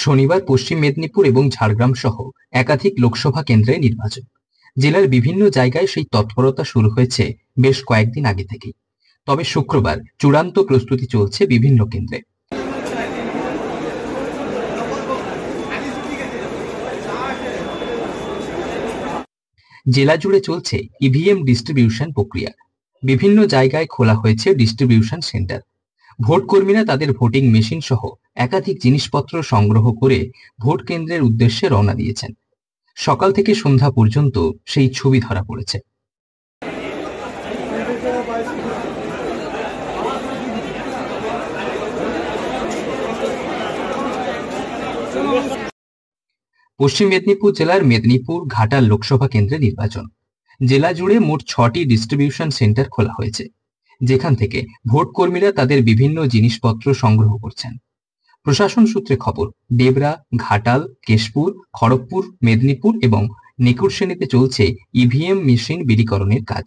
শনিবার পশ্চিম মেদিনীপুর এবং ঝাড়গ্রাম সহ একাধিক লোকসভা কেন্দ্রে নির্বাচন। জেলার বিভিন্ন জায়গায় সেই তৎপরতা শুরু হয়েছে বেশ কয়েকদিন আগে থেকেই। তবে শুক্রবার চূড়ান্ত প্রস্তুতি চলছে বিভিন্ন কেন্দ্রে। জেলা জুড়ে চলছে ইভিএম ডিস্ট্রিবিউশন প্রক্রিয়া। বিভিন্ন জায়গায় খোলা হয়েছে ডিস্ট্রিবিউশন সেন্টার। ভোট কর্মীরা তাদের ভোটিং মেশিন সহ একাধিক জিনিসপত্র সংগ্রহ করে ভোট কেন্দ্রের উদ্দেশ্যে রওনা দিয়েছেন। সকাল থেকে সন্ধ্যা পর্যন্ত সেই ছবি ধরা পড়েছে। পশ্চিম মেদিনীপুর জেলার মেদিনীপুর ঘাটাল লোকসভা কেন্দ্রে নির্বাচন। জেলা জুড়ে মোট 6টি ডিস্ট্রিবিউশন সেন্টার খোলা হয়েছে, যেখান থেকে ভোট কর্মীরা তাদের বিভিন্ন জিনিসপত্র সংগ্রহ করছেন। প্রশাসন সূত্রে খবর, ডেবরা, ঘাটাল, কেশপুর, খড়গপুর, মেদিনীপুর এবং নেকুরসেনীতে চলছে ইভিএম মেশিন বিলিকরণের কাজ।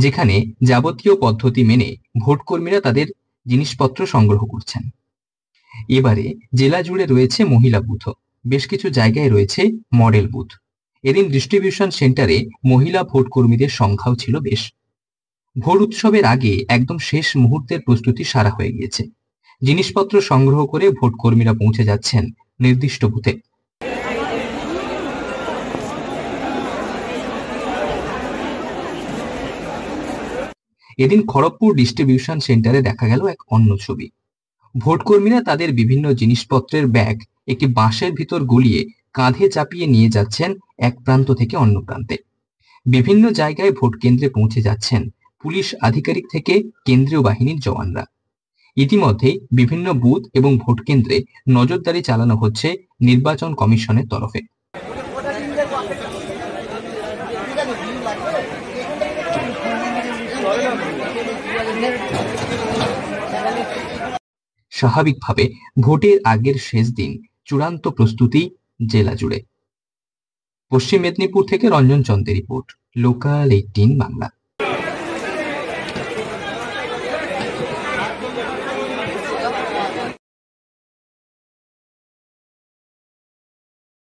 যেখানে যাবতীয় পদ্ধতি মেনে ভোট কর্মীরা তাদের জিনিসপত্র সংগ্রহ করছেন। এবারে জেলা জুড়ে রয়েছে মহিলা বুথও, বেশ কিছু জায়গায় রয়েছে মডেল বুথ। এদিন ডিস্ট্রিবিউশন সেন্টারে মহিলা ভোট কর্মীদের সংখ্যাও ছিল বেশ। ভোট উৎসবের আগে একদম শেষ মুহূর্তের প্রস্তুতি সারা হয়ে গিয়েছে। জিনিসপত্র সংগ্রহ করে ভোট কর্মীরা পৌঁছে যাচ্ছেন নির্দিষ্ট বুথে। এদিন খড়গপুর ডিস্ট্রিবিউশন সেন্টারে দেখা গেল এক অন্য ছবি। ভোট কর্মীরা তাদের বিভিন্ন জিনিসপত্রের ব্যাগ একটি বাঁশের ভিতর গলিয়ে কাঁধে চাপিয়ে নিয়ে যাচ্ছেন এক প্রান্ত থেকে অন্য প্রান্তে। বিভিন্ন জায়গায় ভোট কেন্দ্রে পৌঁছে যাচ্ছেন পুলিশ আধিকারিক থেকে কেন্দ্রীয় বাহিনীর জওয়ানরা। ইতিমধ্যেই বিভিন্ন বুথ এবং ভোট কেন্দ্রে নজরদারি চালানো হচ্ছে নির্বাচন কমিশনের তরফে। স্বাভাবিকভাবে ভোটের আগের শেষ দিন চূড়ান্ত প্রস্তুতি জেলা জুড়ে। পশ্চিম মেদিনীপুর থেকে রঞ্জন চন্দ্রের রিপোর্ট, লোকাল 18 বাংলা।